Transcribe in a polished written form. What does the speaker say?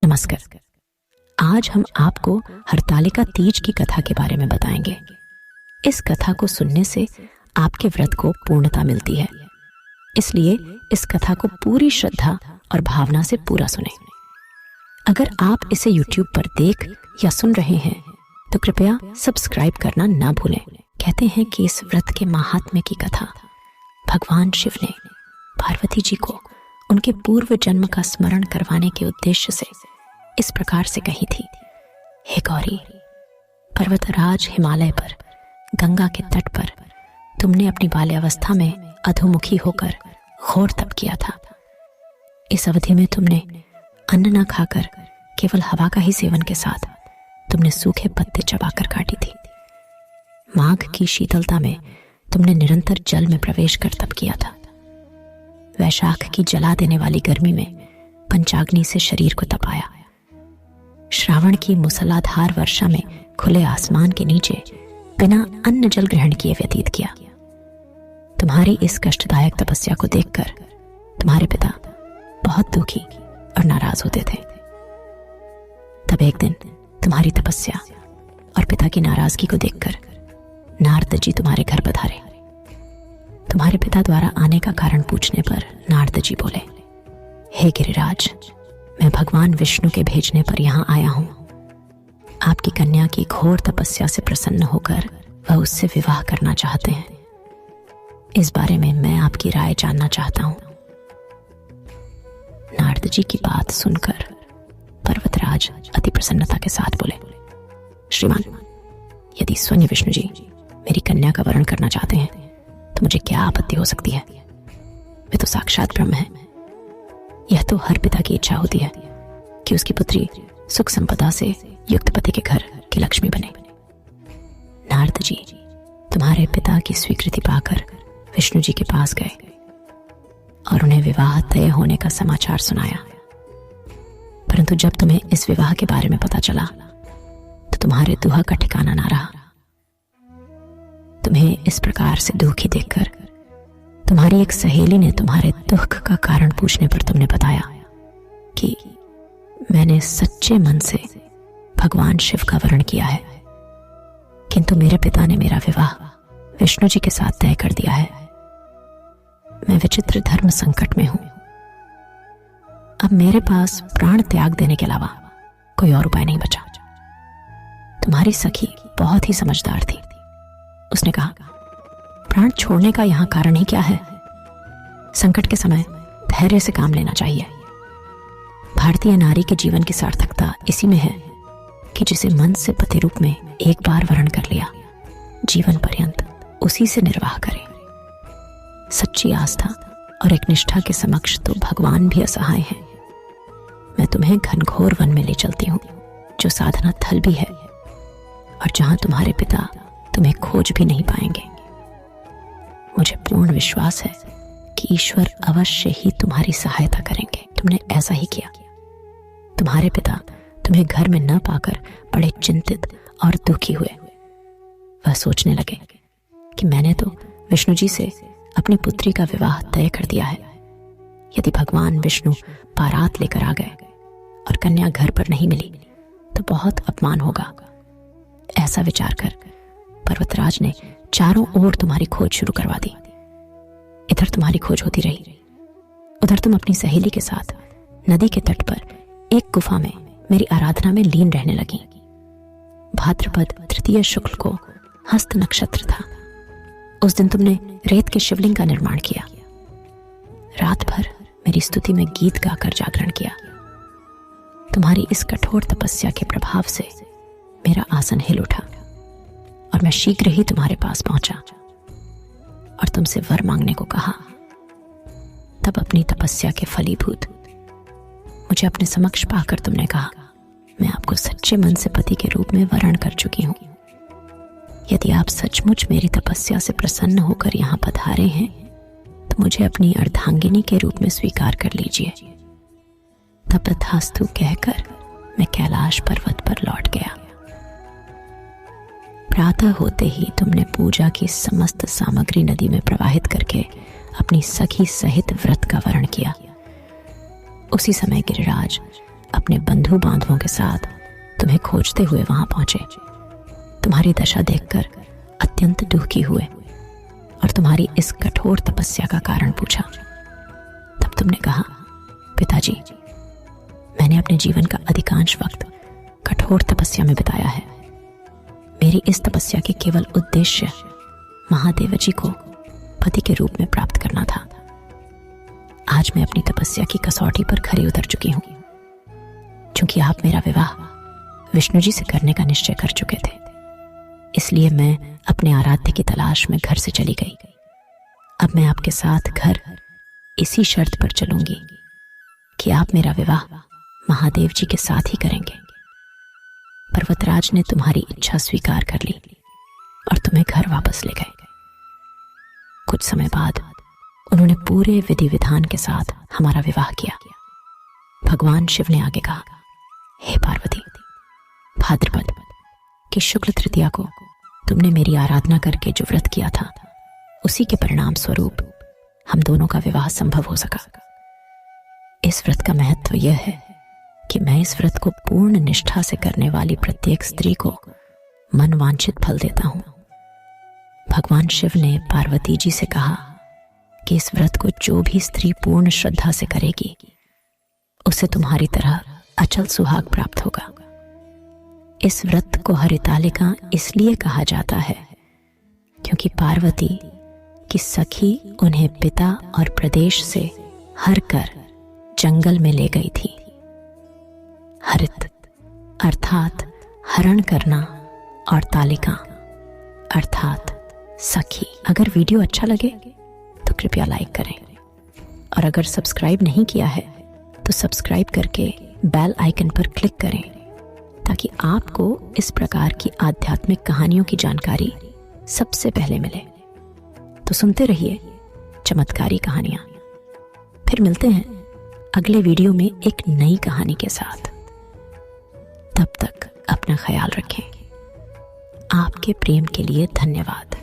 नमस्कार। आज हम आपको हरतालिका तीज की कथा के बारे में बताएंगे। इस कथा को सुनने से आपके व्रत को पूर्णता मिलती है, इसलिए इस कथा को पूरी श्रद्धा और भावना से पूरा सुने। अगर आप इसे YouTube पर देख या सुन रहे हैं तो कृपया सब्सक्राइब करना ना भूलें। कहते हैं कि इस व्रत के महात्म्य की कथा भगवान शिव ने पार्वती जी को उनके पूर्व जन्म का स्मरण करवाने के उद्देश्य से इस प्रकार से कही थी। हे गौरी, पर्वतराज हिमालय पर गंगा के तट पर तुमने अपनी बाल्यावस्था में अधोमुखी होकर घोर तप किया था। इस अवधि में तुमने अन्न न खाकर केवल हवा का ही सेवन के साथ तुमने सूखे पत्ते चबाकर काटी थी। माघ की शीतलता में तुमने निरंतर जल में प्रवेश कर तप किया था। वैशाख की जला देने वाली गर्मी में पंचाग्नि से शरीर को तपाया। श्रावण की मूसलाधार वर्षा में खुले आसमान के नीचे बिना अन्न जल ग्रहण किए व्यतीत किया। तुम्हारी इस कष्टदायक तपस्या को देखकर तुम्हारे पिता बहुत दुखी और नाराज होते थे। तब एक दिन तुम्हारी तपस्या और पिता की नाराजगी को देखकर नारद जी तुम्हारे घर पधारे। तुम्हारे पिता द्वारा आने का कारण पूछने पर नारद जी बोले, हे गिरिराज, मैं भगवान विष्णु के भेजने पर यहाँ आया हूँ। आपकी कन्या की घोर तपस्या से प्रसन्न होकर वह उससे विवाह करना चाहते हैं। इस बारे में मैं आपकी राय जानना चाहता हूँ। नारद जी की बात सुनकर पर्वतराज अति प्रसन्नता के साथ बोले, श्रीमान, यदि स्वयं विष्णु जी मेरी कन्या का वरण करना चाहते हैं तो मुझे क्या आपत्ति हो सकती है। वे तो साक्षात ब्रह्म है। यह तो हर पिता की इच्छा होती है कि उसकी पुत्री सुख संपदा से युक्त पति के घर की लक्ष्मी बने। नारद जी तुम्हारे पिता की स्वीकृति पाकर विष्णु जी के पास गए और उन्हें विवाह तय होने का समाचार सुनाया। परंतु जब तुम्हें इस विवाह के बारे में पता चला तो तुम्हारे दुहा का ठिकाना ना रहा। तुम्हें इस प्रकार से दुखी देखकर तुम्हारी एक सहेली ने तुम्हारे दुख का कारण पूछने पर तुमने बताया कि मैंने सच्चे मन से भगवान शिव का वरण किया है, किंतु मेरे पिता ने मेरा विवाह विष्णु जी के साथ तय कर दिया है। मैं विचित्र धर्म संकट में हूं। अब मेरे पास प्राण त्याग देने के अलावा कोई और उपाय नहीं बचा। तुम्हारी सखी बहुत ही समझदार थी। उसने कहा, प्राण छोड़ने का यहां कारण ही क्या है। संकट के समय धैर्य से काम लेना चाहिए। भारतीय नारी के जीवन की सार्थकता इसी में है कि जिसे मन से पति रूप में एक बार वरण कर लिया, जीवन पर्यंत उसी से निर्वाह करे। सच्ची आस्था और एक निष्ठा के समक्ष तो भगवान भी असहाय हैं। मैं तुम्हें घनघोर वन में ले चलती हूँ, जो साधना थल भी है और जहां तुम्हारे पिता तुम्हें खोज भी नहीं पाएंगे। मुझे पूर्ण विश्वास है कि ईश्वर अवश्य ही तुम्हारी सहायता करेंगे। तुमने ऐसा ही किया। तुम्हारे पिता तुम्हें घर में न पाकर बड़े चिंतित और दुखी हुए। वह सोचने लगे कि मैंने तो विष्णु जी से अपनी पुत्री का विवाह तय कर दिया है। यदि भगवान विष्णु बारात लेकर आ गए और कन्या घर पर नहीं मिली तो बहुत अपमान होगा। ऐसा विचार कर पर्वतराज ने चारों ओर तुम्हारी खोज शुरू करवा दी। इधर तुम्हारी खोज होती रही, उधर तुम अपनी सहेली के साथ नदी के तट पर एक गुफा में मेरी आराधना में लीन रहने लगी। भाद्रपद तृतीय शुक्ल को हस्त नक्षत्र था। उस दिन तुमने रेत के शिवलिंग का निर्माण किया। रात भर मेरी स्तुति में गीत गाकर जागरण किया। तुम्हारी इस कठोर तपस्या के प्रभाव से मेरा आसन हिल उठा और मैं शीघ्र ही तुम्हारे पास पहुंचा और तुमसे वर मांगने को कहा। तब अपनी तपस्या के फलीभूत मुझे अपने समक्ष पाकर तुमने कहा, मैं आपको सच्चे मन से पति के रूप में वरण कर चुकी हूं। यदि आप सचमुच मेरी तपस्या से प्रसन्न होकर यहाँ पधारे हैं तो मुझे अपनी अर्धांगिनी के रूप में स्वीकार कर लीजिए। तब तथास्तु कहकर मैं कैलाश पर्वत पर लौट गया। प्रातः होते ही तुमने पूजा की समस्त सामग्री नदी में प्रवाहित करके अपनी सखी सहित व्रत का वरण किया। उसी समय गिरिराज अपने बंधु बांधवों के साथ तुम्हें खोजते हुए वहां पहुंचे। तुम्हारी दशा देखकर अत्यंत दुखी हुए और तुम्हारी इस कठोर तपस्या का कारण पूछा। तब तुमने कहा, पिताजी, मैंने अपने जीवन का अधिकांश वक्त कठोर तपस्या में बिताया है। मेरी इस तपस्या के केवल उद्देश्य महादेव जी को पति के रूप में प्राप्त करना था। आज मैं अपनी तपस्या की कसौटी पर खरी उतर चुकी हूं। क्योंकि आप मेरा विवाह विष्णु जी से करने का निश्चय कर चुके थे, इसलिए मैं अपने आराध्य की तलाश में घर से चली गई। अब मैं आपके साथ घर इसी शर्त पर चलूंगी कि आप मेरा विवाह महादेव जी के साथ ही करेंगे। पर्वतराज ने तुम्हारी इच्छा स्वीकार कर ली और तुम्हें घर वापस ले गए। कुछ समय बाद उन्होंने पूरे विधि विधान के साथ हमारा विवाह किया। भगवान शिव ने आगे कहा, हे पार्वती, भाद्रपद की शुक्ल तृतीया को तुमने मेरी आराधना करके जो व्रत किया था, उसी के परिणाम स्वरूप हम दोनों का विवाह संभव हो सका। इस व्रत का महत्व यह है कि मैं इस व्रत को पूर्ण निष्ठा से करने वाली प्रत्येक स्त्री को मन वांछित फल देता हूं। भगवान शिव ने पार्वती जी से कहा कि इस व्रत को जो भी स्त्री पूर्ण श्रद्धा से करेगी, उसे तुम्हारी तरह अचल सुहाग प्राप्त होगा। इस व्रत को हरितालिका इसलिए कहा जाता है क्योंकि पार्वती की सखी उन्हें पिता और प्रदेश से हर कर जंगल में ले गई थी। हरित अर्थात हरण करना और तालिका अर्थात सखी। अगर वीडियो अच्छा लगे तो कृपया लाइक करें और अगर सब्सक्राइब नहीं किया है तो सब्सक्राइब करके बेल आइकन पर क्लिक करें ताकि आपको इस प्रकार की आध्यात्मिक कहानियों की जानकारी सबसे पहले मिले। तो सुनते रहिए चमत्कारी कहानियां। फिर मिलते हैं अगले वीडियो में एक नई कहानी के साथ। तब तक अपना ख्याल रखें। आपके प्रेम के लिए धन्यवाद।